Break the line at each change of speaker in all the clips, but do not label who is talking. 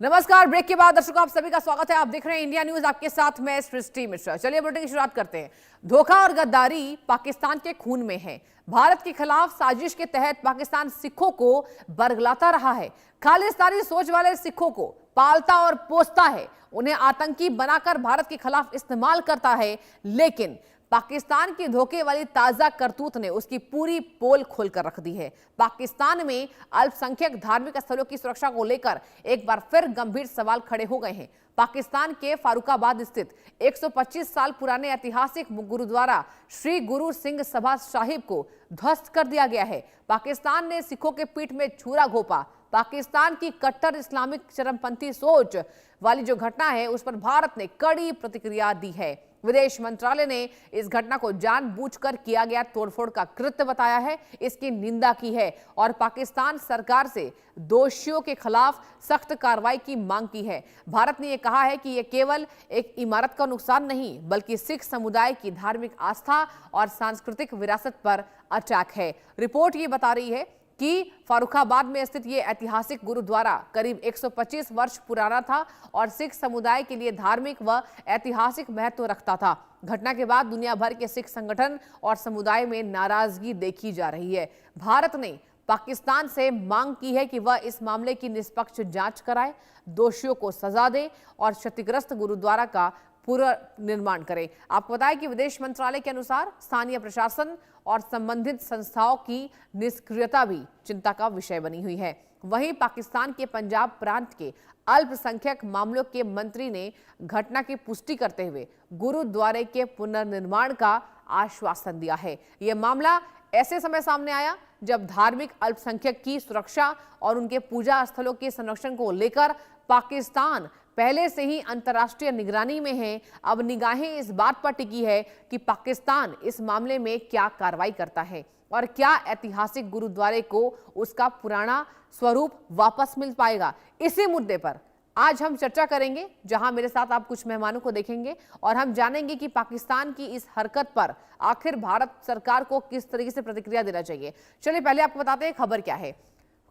नमस्कार। ब्रेक के बाद दर्शकों आप सभी का स्वागत है। आप देख रहे हैं इंडिया न्यूज, आपके साथ मैं सृष्टि मिश्रा। चलिए बुलेटिन की शुरुआत करते हैं। धोखा और गद्दारी पाकिस्तान के खून में है। भारत के खिलाफ साजिश के तहत पाकिस्तान सिखों को बरगलाता रहा है। खालिस्तानी सोच वाले सिखों को पालता और पोसता है, उन्हें आतंकी बनाकर भारत के खिलाफ इस्तेमाल करता है। लेकिन पाकिस्तान की धोखे वाली ताजा करतूत ने उसकी पूरी पोल खोलकर रख दी है। पाकिस्तान में अल्पसंख्यक धार्मिक स्थलों की सुरक्षा को लेकर एक बार फिर गंभीर सवाल खड़े हो गए हैं। पाकिस्तान के फारुखाबाद स्थित 125 साल पुराने ऐतिहासिक गुरुद्वारा श्री गुरु सिंह सभा साहिब को ध्वस्त कर दिया गया है। पाकिस्तान ने सिखों के पीठ में छुरा घोंपा। पाकिस्तान की कट्टर इस्लामिक चरमपंथी सोच वाली जो घटना है, उस पर भारत ने कड़ी प्रतिक्रिया दी है। विदेश मंत्रालय ने इस घटना को जानबूझकर किया गया तोड़फोड़ का कृत्य बताया है, इसकी निंदा की है और पाकिस्तान सरकार से दोषियों के खिलाफ सख्त कार्रवाई की मांग की है। भारत ने यह कहा है कि यह केवल एक इमारत का नुकसान नहीं, बल्कि सिख समुदाय की धार्मिक आस्था और सांस्कृतिक विरासत पर अटैक है। रिपोर्ट ये बता रही है कि फारुखाबाद में स्थित ये ऐतिहासिक गुरुद्वारा करीब 125 वर्ष पुराना था और सिख समुदाय के लिए धार्मिक व ऐतिहासिक महत्व रखता था। घटना के बाद दुनिया भर के सिख संगठन और समुदाय में नाराजगी देखी जा रही है। भारत ने पाकिस्तान से मांग की है कि वह इस मामले की निष्पक्ष जांच कराए, दोषियों को सजा दे और क्षतिग्रस्त गुरुद्वारा का पुनर्निर्माण करे। आपको बताया कि विदेश मंत्रालय के अनुसार स्थानीय प्रशासन और संबंधित संस्थाओं की निष्क्रियता भी चिंता का विषय बनी हुई है। वहीं पाकिस्तान के पंजाब प्रांत के अल्पसंख्यक मामलों के मंत्री ने घटना की पुष्टि करते हुए गुरुद्वारे के पुनर्निर्माण का आश्वासन दिया है। यह मामला ऐसे समय सामने आया जब धार्मिक अल्पसंख्यक की सुरक्षा और उनके पूजा स्थलों के संरक्षण को लेकर पाकिस्तान पहले से ही अंतर्राष्ट्रीय निगरानी में है। अब निगाहें इस बात पर टिकी है कि पाकिस्तान इस मामले में क्या कार्रवाई करता है और क्या ऐतिहासिक गुरुद्वारे को उसका पुराना स्वरूप वापस मिल पाएगा। इसी मुद्दे पर आज हम चर्चा करेंगे, जहां मेरे साथ आप कुछ मेहमानों को देखेंगे और हम जानेंगे कि पाकिस्तान की इस हरकत पर आखिर भारत सरकार को किस तरीके से प्रतिक्रिया देना चाहिए। चलिए पहले आपको बताते हैं खबर क्या है।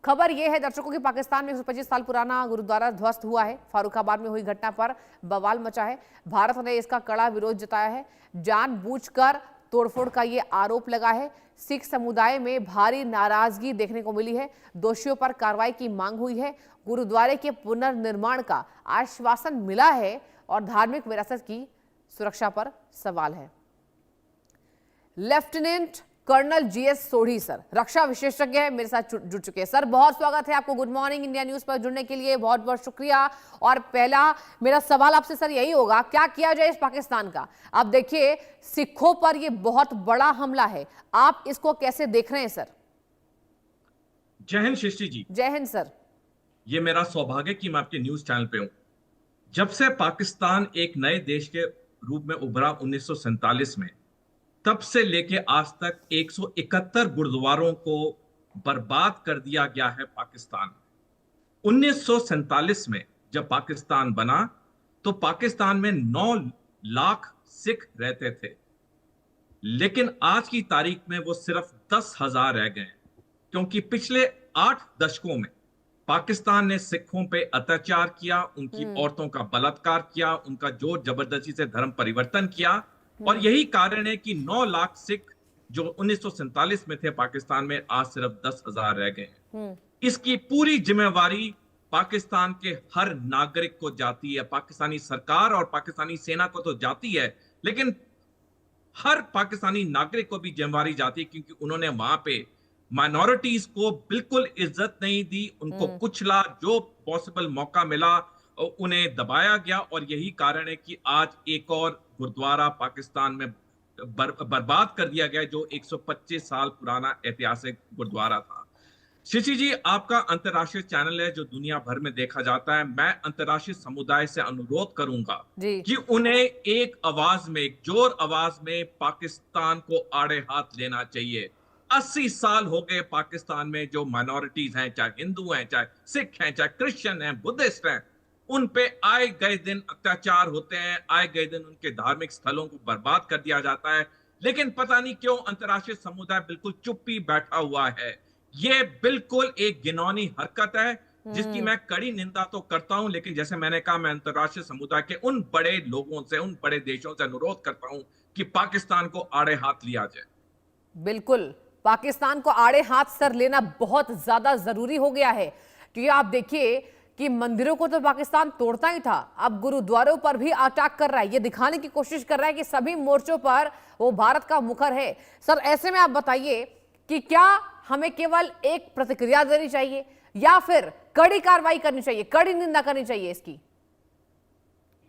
खबर यह है दर्शकों कि पाकिस्तान में 125 साल पुराना गुरुद्वारा ध्वस्त हुआ है। फारुखाबाद में हुई घटना पर बवाल मचा है। भारत ने इसका कड़ा विरोध जताया है। जानबूझकर तोड़फोड़ का ये आरोप लगा है। सिख समुदाय में भारी नाराजगी देखने को मिली है। दोषियों पर कार्रवाई की मांग हुई है। गुरुद्वारे के पुनर्निर्माण का आश्वासन मिला है और धार्मिक विरासत की सुरक्षा पर सवाल है। Lieutenant colonel G S Sodhi sir रक्षा विशेषज्ञ है, मेरे साथ जुड़ चुके हैं। सर बहुत स्वागत है आपको। Good morning. इंडिया न्यूज पर जुड़ने के लिए बहुत बहुत शुक्रिया। और पहला मेरा सवाल आपसे सर यही होगा, क्या किया जाए इस पाकिस्तान का। आप देखिए सिखों पर यह बहुत बड़ा हमला है, आप इसको कैसे देख रहे हैं सर।
जय हिंद सृष्टि जी।
जय हिंद सर।
ये मेरा सौभाग्य कि मैं आपके न्यूज चैनल पे हूं। जब से पाकिस्तान एक नए देश के रूप में उभरा 1947 में, तब से लेके आज तक 171 गुरुद्वारों को बर्बाद कर दिया गया है पाकिस्तान। 1947 में जब पाकिस्तान बना तो पाकिस्तान में 9 लाख सिख रहते थे, लेकिन आज की तारीख में वो सिर्फ 10,000 रह गए, क्योंकि पिछले 8 दशकों में पाकिस्तान ने सिखों पे अत्याचार किया, उनकी औरतों का बलात्कार किया, उनका जोर जबरदस्ती से धर्म परिवर्तन किया। और यही कारण है कि 9 लाख सिख जो 1947 में थे पाकिस्तान में, आज सिर्फ 10,000 रह गए हैं। इसकी पूरी जिम्मेवारी पाकिस्तान के हर नागरिक को जाती है। पाकिस्तानी सरकार और पाकिस्तानी सेना को तो जाती है, लेकिन हर पाकिस्तानी नागरिक को भी जिम्मेवारी जाती है, क्योंकि उन्होंने वहां पे माइनॉरिटीज को बिल्कुल इज्जत नहीं दी, उनको कुचला, जो पॉसिबल मौका मिला उन्हें दबाया गया। और यही कारण है कि आज एक और गुरुद्वारा पाकिस्तान में बर्बाद कर दिया गया, जो 125 साल पुराना ऐतिहासिक गुरुद्वारा था। शशि जी, आपका अंतर्राष्ट्रीय चैनल है जो दुनिया भर में देखा जाता है। मैं अंतर्राष्ट्रीय समुदाय से अनुरोध करूंगा कि उन्हें एक आवाज में, एक जोर आवाज में पाकिस्तान को आड़े हाथ लेना चाहिए। 80 साल हो गए पाकिस्तान में जो माइनॉरिटीज हैं, चाहे हिंदू हैं, चाहे सिख हैं, चाहे क्रिश्चियन हैं, बुद्धिस्ट हैं, उन पे आए गए दिन अत्याचार होते हैं, आए गए दिन उनके धार्मिक स्थलों को बर्बाद कर दिया जाता है। लेकिन पता नहीं क्यों अंतर्राष्ट्रीय समुदाय बिल्कुल चुप्पी बैठा हुआ है। ये बिल्कुल एक घिनौनी हरकत है। जिसकी मैं कड़ी निंदा तो करता हूं, लेकिन जैसे मैंने कहा, मैं अंतर्राष्ट्रीय समुदाय के उन बड़े लोगों से, उन बड़े देशों से अनुरोध करता हूं कि पाकिस्तान को आड़े हाथ लिया जाए।
बिल्कुल, पाकिस्तान को आड़े हाथ सर लेना बहुत ज्यादा जरूरी हो गया है, क्योंकि आप देखिए कि मंदिरों को तो पाकिस्तान तोड़ता ही था, अब गुरुद्वारों पर भी अटैक कर रहा है, ये दिखाने की कोशिश कर रहा है कि सभी मोर्चों पर वो भारत का मुखर है। सर, ऐसे में आप बताइए कि क्या हमें केवल एक प्रतिक्रिया देनी चाहिए या फिर कड़ी कार्रवाई करनी चाहिए, कड़ी निंदा करनी चाहिए इसकी?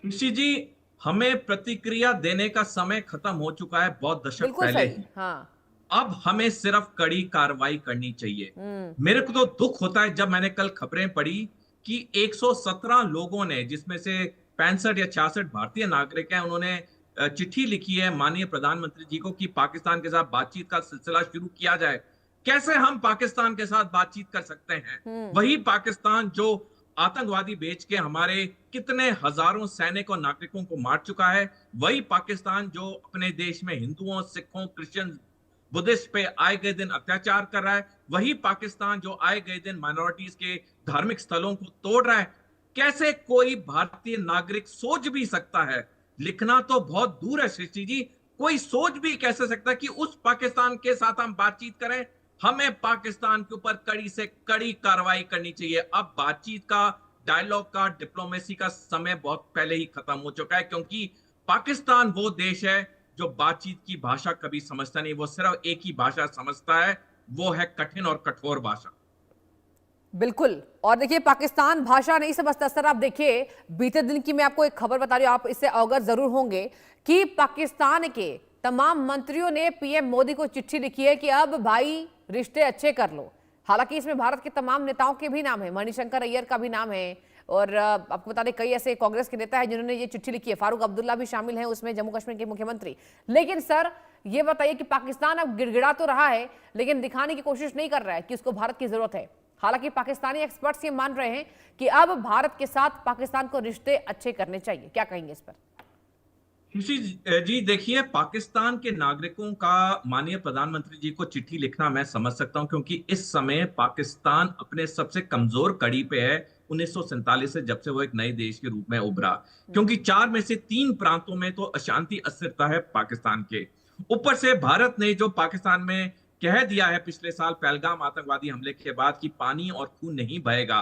ऋषि जी, हमें प्रतिक्रिया देने का समय खत्म हो चुका है बहुत दशक
बिल्कुल
पहले
सही।
ही।
हाँ।
अब हमें सिर्फ कड़ी कार्रवाई करनी चाहिए। मेरे को तो दुख होता है जब मैंने कल खबरें पढ़ी कि 117 लोगों ने, जिसमें से 65 या 66 भारतीय नागरिक हैं, उन्होंने चिट्ठी लिखी है माननीय प्रधानमंत्री जी को कि पाकिस्तान के साथ बातचीत का सिलसिला शुरू किया जाए। कैसे हम पाकिस्तान के साथ बातचीत कर सकते हैं? वही पाकिस्तान जो आतंकवादी बेच के हमारे कितने हजारों सैनिक और नागरिकों को मार चुका है, वही पाकिस्तान जो अपने देश में हिंदुओं, सिखों, क्रिश्चियन, बुद्धिस्ट पे आए गए दिन अत्याचार कर रहा है, वही पाकिस्तान जो आए गए दिन माइनॉरिटीज के धार्मिक स्थलों को तोड़ रहा है। कैसे कोई भारतीय नागरिक सोच भी सकता है, लिखना तो बहुत दूर है सृष्टि जी, कोई सोच भी कैसे सकता है कि उस पाकिस्तान के साथ हम बातचीत करें? हमें पाकिस्तान के ऊपर कड़ी से कड़ी कार्रवाई करनी चाहिए। अब बातचीत का, डायलॉग का, डिप्लोमेसी का समय बहुत पहले ही खत्म हो चुका है, क्योंकि पाकिस्तान वो देश है जो बातचीत की भाषा कभी समझता नहीं, वो सिर्फ एक ही भाषा समझता है, वो है कठिन और कठोर भाषा।
बिल्कुल। और देखिए, पाकिस्तान भाषा नहीं समझता सर। आप देखिए, बीते दिन की मैं आपको एक खबर बता रही हूं, आप इससे अवगत जरूर होंगे कि पाकिस्तान के तमाम मंत्रियों ने पीएम मोदी को चिट्ठी लिखी है कि अब भाई रिश्ते अच्छे कर लो। हालांकि इसमें भारत के तमाम नेताओं के भी नाम है, मणिशंकर अय्यर का भी नाम है, और आपको बता दें कई ऐसे कांग्रेस के नेता हैं जिन्होंने ये चिट्ठी लिखी है, फारूक अब्दुल्ला भी शामिल हैं उसमें, जम्मू कश्मीर के मुख्यमंत्री। लेकिन सर, ये बताइए कि पाकिस्तान अब गिड़गिड़ा तो रहा है, लेकिन दिखाने की कोशिश नहीं कर रहा है कि उसको भारत की जरूरत है। हालांकि पाकिस्तानी एक्सपर्ट्स ये मान रहे हैं कि अब भारत के साथ पाकिस्तान को रिश्ते अच्छे करने चाहिए। क्या कहेंगे इस पर?
जी देखिए, पाकिस्तान के नागरिकों का माननीय प्रधानमंत्री जी को चिट्ठी लिखना मैं समझ सकता हूं, क्योंकि इस समय पाकिस्तान अपने सबसे कमजोर कड़ी पे है 1947 से, जब से वो एक नए देश के रूप में उभरा। क्योंकि 4 में से 3 प्रांतों में तो अशांति अस्थिरता है पाकिस्तान के। ऊपर से भारत ने जो पाकिस्तान में कह दिया है पिछले साल पहलगाम आतंकवादी हमले के बाद कि पानी और खून नहीं बहेगा,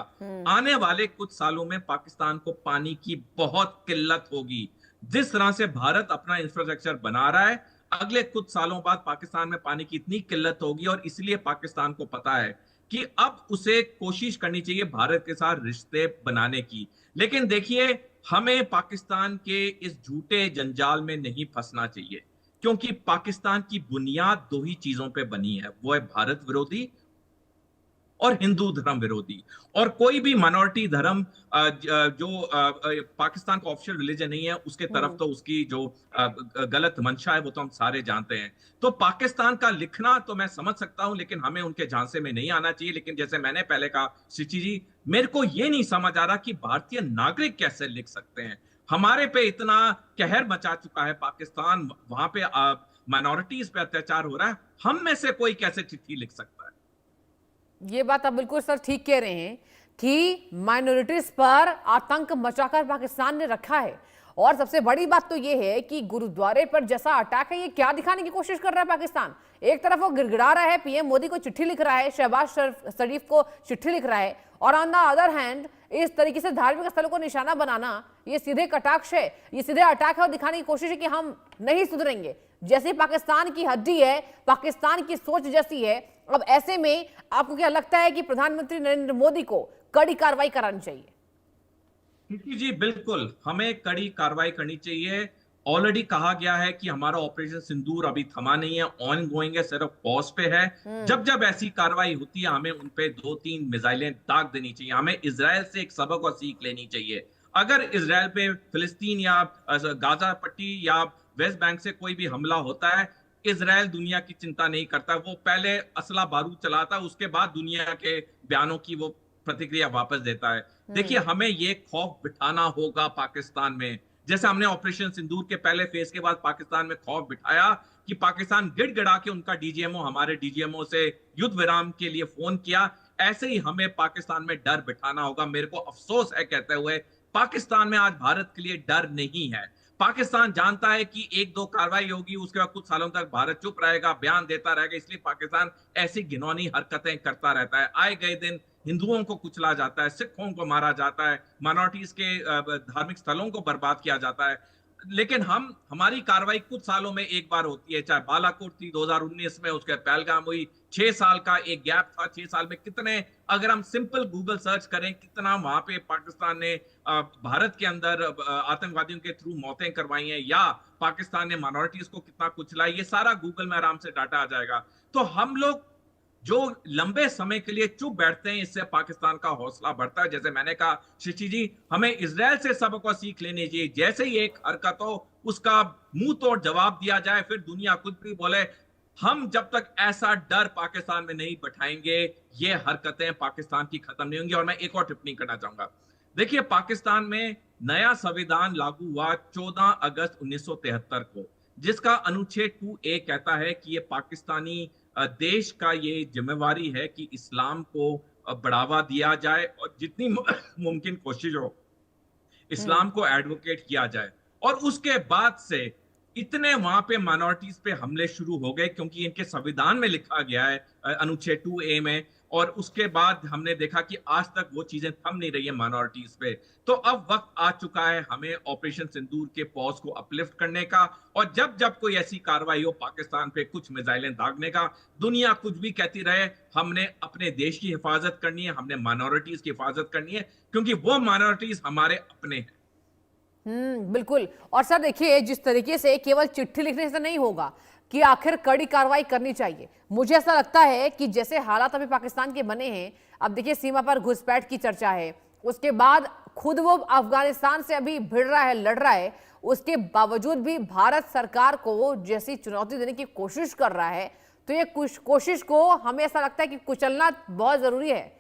आने वाले कुछ सालों में पाकिस्तान को पानी की बहुत किल्लत होगी। जिस तरह से भारत अपना इंफ्रास्ट्रक्चर बना रहा है, अगले कुछ सालों बाद पाकिस्तान में पानी की इतनी किल्लत होगी, और इसलिए पाकिस्तान को पता है कि अब उसे कोशिश करनी चाहिए भारत के साथ रिश्ते बनाने की। लेकिन देखिए, हमें पाकिस्तान के इस झूठे जंजाल में नहीं फंसना चाहिए, क्योंकि पाकिस्तान की बुनियाद 2 ही चीजों पे बनी है, वो है भारत विरोधी और हिंदू धर्म विरोधी। और कोई भी माइनॉरिटी धर्म जो पाकिस्तान का ऑफिशियल रिलीजन नहीं है, उसके तरफ तो उसकी जो गलत मंशा है वो तो हम सारे जानते हैं। तो पाकिस्तान का लिखना तो मैं समझ सकता हूं, लेकिन हमें उनके झांसे में नहीं आना चाहिए। लेकिन जैसे मैंने पहले कहा शिची जी, मेरे को ये नहीं समझ आ रहा कि भारतीय नागरिक कैसे लिख सकते हैं। हमारे पे इतना कहर मचा चुका है पाकिस्तान, वहां पे माइनॉरिटीज पे अत्याचार हो रहा है, हम में से कोई कैसे चिट्ठी लिख सकता है?
ये बात आप बिल्कुल सर ठीक कह रहे हैं कि माइनॉरिटीज पर आतंक मचाकर पाकिस्तान ने रखा है। और सबसे बड़ी बात तो ये है कि गुरुद्वारे पर जैसा अटैक है, ये क्या दिखाने की कोशिश कर रहा है पाकिस्तान? एक तरफ वो गिड़गिड़ा रहा है, पीएम मोदी को चिट्ठी लिख रहा है, शहबाज शरीफ को चिट्ठी लिख रहा है, और ऑन द अदर हैंड इस तरीके से धार्मिक स्थलों को निशाना बनाना, ये सीधे कटाक्ष है, ये सीधे अटैक है, और दिखाने की कोशिश है कि हम नहीं सुधरेंगे। जैसे पाकिस्तान की हड्डी है, पाकिस्तान की सोच जैसी है। अब ऐसे में आपको क्या लगता है कि प्रधानमंत्री नरेंद्र मोदी को कड़ी कार्रवाई करानी चाहिए?
जी बिल्कुल, हमें कड़ी कार्रवाई करनी चाहिए। ऑलरेडी कहा गया है कि हमारा ऑपरेशन सिंदूर अभी थमा नहीं है, ऑन गोइंग है, सिर्फ पॉज पे है। जब जब ऐसी कार्रवाई होती है, हमें उन पे 2-3 मिसाइलें दाग देनी चाहिए। हमें इजराइल से एक सबक और सीख लेनी चाहिए। अगर इजराइल पे फिलिस्तीन या गाजा पट्टी या वेस्ट बैंक से कोई भी हमला होता है, इजराइल दुनिया की चिंता नहीं करता। वो पहले असला बारूद चलाता, उसके बाद दुनिया के बयानों की वो प्रतिक्रिया वापस देता है। देखिए, हमें ये खौफ बिठाना होगा पाकिस्तान में, जैसे हमने ऑपरेशन सिंदूर के पहले फेज के बाद पाकिस्तान में खौफ बिठाया कि पाकिस्तान गिड़गिड़ा के उनका डीजीएमओ, हमारे डीजीएमओ से युद्ध विराम के लिए फोन किया। ऐसे ही हमें पाकिस्तान में डर बिठाना होगा। मेरे को अफसोस है कहते हुए, पाकिस्तान में आज भारत के लिए डर नहीं है। पाकिस्तान जानता है कि एक दो कार्रवाई होगी, उसके बाद कुछ सालों तक भारत चुप रहेगा, बयान देता रहेगा, इसलिए पाकिस्तान ऐसी घिनौनी हरकतें करता रहता है। आए गए दिन हिंदुओं को कुचला जाता है, सिखों को मारा जाता है, माइनॉरिटीज के धार्मिक स्थलों को बर्बाद किया जाता है। लेकिन हमारी कार्रवाई कुछ सालों में एक बार होती है, चाहे बालाकोट थी 2019 में, उसके पहलगाम हुई, 6 साल का एक गैप था। 6 साल में कितने, अगर हम सिंपल गूगल सर्च करें, कितना वहां पे पाकिस्तान ने भारत के अंदर आतंकवादियों के थ्रू मौतें करवाई हैं, या पाकिस्तान ने माइनॉरिटीज को कितना कुचला, ये सारा गूगल में आराम से डाटा आ जाएगा। तो हम लोग जो लंबे समय के लिए चुप बैठते हैं, इससे पाकिस्तान का हौसला बढ़ता है। जैसे मैंने कहा शशि जी, हमें इजराइल से सबक सीख लेनी चाहिए। जैसे ही एक हरकत हो, उसका मुंह तोड़ जवाब दिया जाए, फिर दुनिया कुछ भी बोले, हम जब तक ऐसा डर पाकिस्तान में नहीं बैठाएंगे, ये हरकतें पाकिस्तान की खत्म नहीं होंगी। और मैं एक और टिप्पणी करना चाहूंगा। देखिए, पाकिस्तान में नया संविधान लागू हुआ 14 अगस्त 1973 को, जिसका अनुच्छेद 2A कहता है कि ये पाकिस्तानी देश का ये जिम्मेवारी है कि इस्लाम को बढ़ावा दिया जाए और जितनी मुमकिन कोशिश हो इस्लाम को एडवोकेट किया जाए। और उसके बाद से इतने वहां पे माइनॉरिटीज पे हमले शुरू हो गए, क्योंकि इनके संविधान में लिखा गया है अनुच्छेद 2A में। और उसके बाद हमने देखा कि आज तक वो चीजें थम नहीं रही है माइनॉरिटीज पे। तो अब वक्त आ चुका है हमें ऑपरेशन सिंदूर के पॉज को अपलिफ्ट करने का, और जब जब कोई ऐसी कार्रवाई हो पाकिस्तान पे कुछ मिसाइलें दागने का, दुनिया कुछ भी कहती रहे, हमने अपने देश की हिफाजत करनी है, हमने माइनॉरिटीज की हिफाजत करनी है, क्योंकि वो माइनॉरिटीज हमारे अपने हैं।
बिल्कुल। और सर देखिए, जिस तरीके से केवल चिट्ठी लिखने से नहीं होगा कि आखिर कड़ी कार्रवाई करनी चाहिए, मुझे ऐसा लगता है कि जैसे हालात अभी पाकिस्तान के बने हैं, अब देखिए सीमा पर घुसपैठ की चर्चा है, उसके बाद खुद वो अफगानिस्तान से अभी भिड़ रहा है, लड़ रहा है, उसके बावजूद भी भारत सरकार को जैसी चुनौती देने की कोशिश कर रहा है, तो ये कोशिश को हमें ऐसा लगता है कि कुचलना बहुत जरूरी है।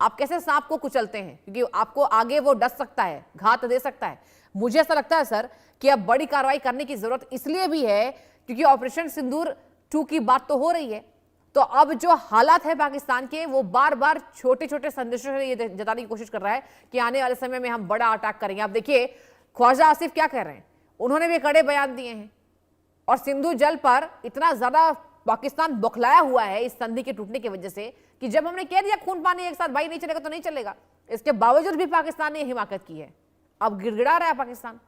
आप कैसे सांप को कुचलते हैं, क्योंकि आपको आगे वो डस सकता है, घात दे सकता है। मुझे ऐसा लगता है सर कि अब बड़ी कार्रवाई करने की जरूरत इसलिए भी है क्योंकि ऑपरेशन सिंदूर 2 की बात तो हो रही है। तो अब जो हालात है पाकिस्तान के, वो बार बार छोटे छोटे संदेशों से ये जताने की कोशिश कर रहा है कि आने वाले समय में हम बड़ा अटैक करेंगे। आप देखिए ख्वाजा आसिफ क्या कह रहे हैं, उन्होंने भी कड़े बयान दिए हैं। और सिंधु जल पर इतना ज्यादा पाकिस्तान बौखलाया हुआ है इस संधि के टूटने की वजह से कि जब हमने कह दिया खून पानी एक साथ भाई नहीं चलेगा तो नहीं चलेगा, इसके बावजूद भी पाकिस्तान ने हिमाकत की है। अब गिड़गिड़ा रहा है पाकिस्तान।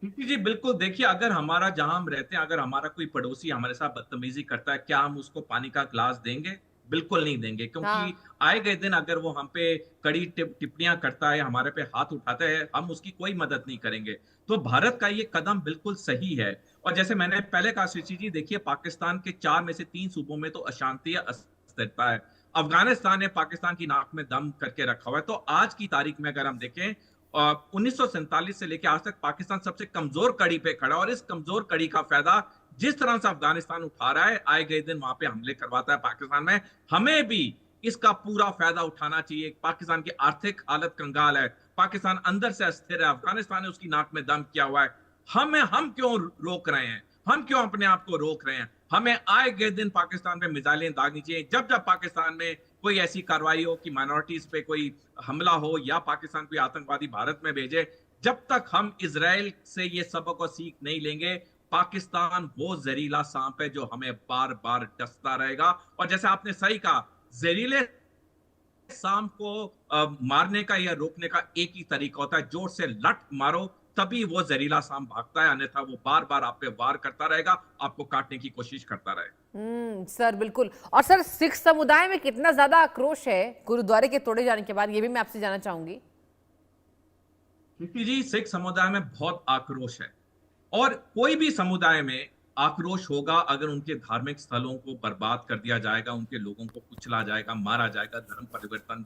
जी बिल्कुल। देखिए, अगर हमारा, जहां हम रहते हैं, अगर हमारा कोई पड़ोसी हमारे साथ बदतमीजी करता है, क्या हम उसको पानी का ग्लास देंगे? बिल्कुल नहीं देंगे, क्योंकि आए गए दिन अगर वो हम पे कड़ी टिप्पणियां करता है, हमारे पे हाथ उठाता है, हम उसकी कोई मदद नहीं करेंगे। तो भारत का ये कदम बिल्कुल सही है। और जैसे मैंने पहले कहा शशि जी, देखिए पाकिस्तान के 4 में से 3 सूबों में तो अशांति या अस्थिरता है। अफगानिस्तान ने पाकिस्तान की नाक में दम करके रखा हुआ है। तो आज की तारीख में अगर हम देखें, 1947 से लेकर आज तक पाकिस्तान सबसे कमजोर कड़ी पे खड़ा, और इस कमजोर कड़ी का फायदा जिस तरह से अफगानिस्तान उठा रहा है, आए गए दिन वहां पे हमले करवाता है पाकिस्तान में, हमें भी इसका पूरा फायदा उठाना चाहिए। पाकिस्तान की आर्थिक हालत कंगाल है, पाकिस्तान अंदर से अस्थिर है, अफगानिस्तान ने उसकी नाक में दम किया हुआ है। हम क्यों रोक रहे हैं? हम क्यों अपने आप को रोक रहे हैं? हमें आए गए दिन पाकिस्तान पे मिसाइलें दागनी चाहिए। जब जब पाकिस्तान में कोई ऐसी कार्रवाई हो कि माइनॉरिटीज पे कोई हमला हो, या पाकिस्तान कोई आतंकवादी भारत में भेजे, जब तक हम इजराइल से ये सबक और सीख नहीं लेंगे, पाकिस्तान वो जहरीला सांप है जो हमें बार बार डसता रहेगा। और जैसे आपने सही कहा, जहरीले सांप को मारने का या रोकने का एक ही तरीका होता है, जोर से लट मारो, तभी वो जहरीला सांप भागता है, अन्यथा वो बार बार आप पे वार करता रहेगा, आपको काटने की कोशिश करता रहेगा।
सर बिल्कुल। और सर सिख समुदाय में कितना ज्यादा आक्रोश है गुरुद्वारे के तोड़े जाने के बाद, ये भी मैं आपसे जानना चाहूंगी।
जी, सिख समुदाय में बहुत आक्रोश है, और कोई भी समुदाय में आक्रोश होगा अगर उनके धार्मिक स्थलों को बर्बाद कर दिया जाएगा, उनके लोगों को कुचला जाएगा, मारा जाएगा, धर्म परिवर्तन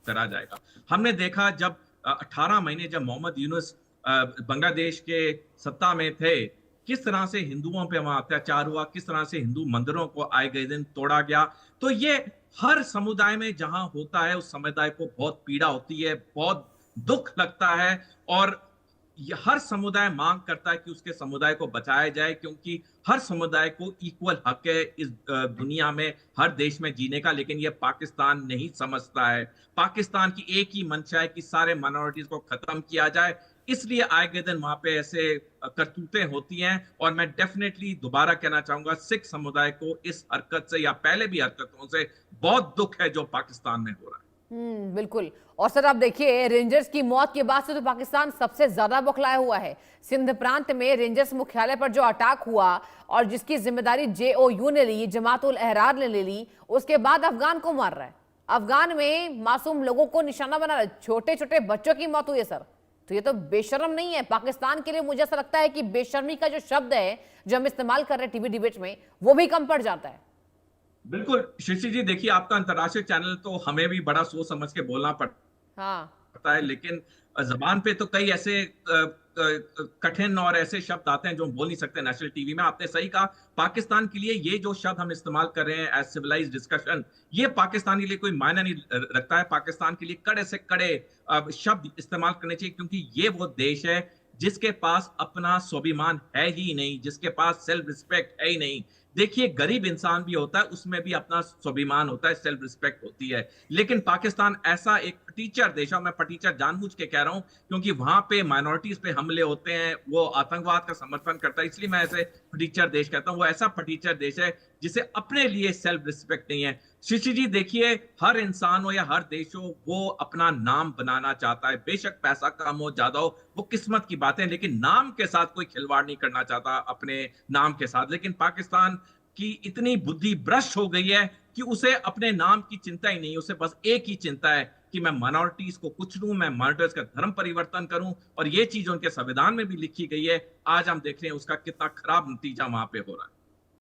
करा जाएगा। हमने देखा जब 18 महीने जब मोहम्मद यूनुस बांग्लादेश के सत्ता में थे, किस तरह से हिंदुओं पे वहां अत्याचार हुआ, किस तरह से हिंदू मंदिरों को आए गए दिन तोड़ा गया। तो ये हर समुदाय में जहां होता है, उस समुदाय को बहुत पीड़ा होती है, बहुत दुख लगता है, और हर समुदाय मांग करता है कि उसके समुदाय को बचाया जाए, क्योंकि हर समुदाय को इक्वल हक है इस दुनिया में हर देश में जीने का, लेकिन ये पाकिस्तान नहीं समझता है। पाकिस्तान की एक ही मंशा है कि सारे माइनॉरिटीज को खत्म किया जाए, इसलिए आए के दिन वहां पे ऐसे करतूतें होती हैं। और मैं डेफिनेटली दोबारा कहना चाहूंगा, सिख समुदाय को इस हरकत से या पहले भी हरकतों से बहुत दुख है जो पाकिस्तान में हो रहा है।
बिल्कुल। और सर आप देखिए, रेंजर्स की मौत के बाद से तो पाकिस्तान सबसे ज्यादा बौखलाया हुआ है। सिंध प्रांत में रेंजर्स मुख्यालय पर जो अटैक हुआ और जिसकी जिम्मेदारी जेओयू ने ली, जमात उल अहरार ने ले ली, उसके बाद अफगान को मार रहा है। अफगान में मासूम लोगों को निशाना बना रहा है, छोटे छोटे बच्चों की मौत हुई है सर। तो ये तो बेशर्म नहीं है पाकिस्तान के लिए। मुझे ऐसा लगता है कि बेशर्मी का जो शब्द है जो हम इस्तेमाल कर रहे हैं टीवी डिबेट में, वो भी कम पड़ जाता है।
बिल्कुल शिशी जी, देखिए आपका अंतर्राष्ट्रीय चैनल, तो हमें भी बड़ा सोच समझ के बोलना
हाँ,
पड़ता है, लेकिन जबान पे तो कई ऐसे कठिन और ऐसे शब्द आते हैं जो हम बोल नहीं सकते नेशनल टीवी में। आपने सही कहा, पाकिस्तान के लिए ये जो शब्द हम इस्तेमाल कर रहे हैं एज सिविलाइज्ड डिस्कशन, ये पाकिस्तान के लिए कोई मायने नहीं रखता है। पाकिस्तान के लिए कड़े से कड़े शब्द इस्तेमाल करने चाहिए, क्योंकि ये वो देश है जिसके पास अपना स्वाभिमान है ही नहीं, जिसके पास सेल्फ रिस्पेक्ट है ही नहीं। देखिए, गरीब इंसान भी होता है, उसमें भी अपना स्वाभिमान होता है, सेल्फ रिस्पेक्ट होती है। लेकिन पाकिस्तान ऐसा एक फटीचर देश है, मैं फटीचर जानबूझ के कह रहा हूं क्योंकि वहां पे माइनॉरिटीज पे हमले होते हैं, वो आतंकवाद का समर्थन करता है, इसलिए मैं ऐसे फटीचर देश कहता हूं। वो ऐसा फटीचर देश है जिसे अपने लिए सेल्फ रिस्पेक्ट नहीं है। शिशी जी देखिए, हर इंसान हो या हर देश हो, वो अपना नाम बनाना चाहता है। बेशक पैसा कम हो ज्यादा हो, वो किस्मत की बात है, लेकिन नाम के साथ कोई खिलवाड़ नहीं करना चाहता, अपने नाम के साथ। लेकिन पाकिस्तान की इतनी बुद्धि भ्रष्ट हो गई है कि उसे अपने नाम की चिंता ही नहीं, उसे बस एक ही चिंता है कि मैं माइनॉरिटीज को कुचलूं, मैं माइनॉरिटीज का धर्म परिवर्तन करूं। और ये चीज उनके संविधान में भी लिखी गई है। आज हम देख रहे हैं उसका कितना खराब नतीजा वहां पे हो रहा है।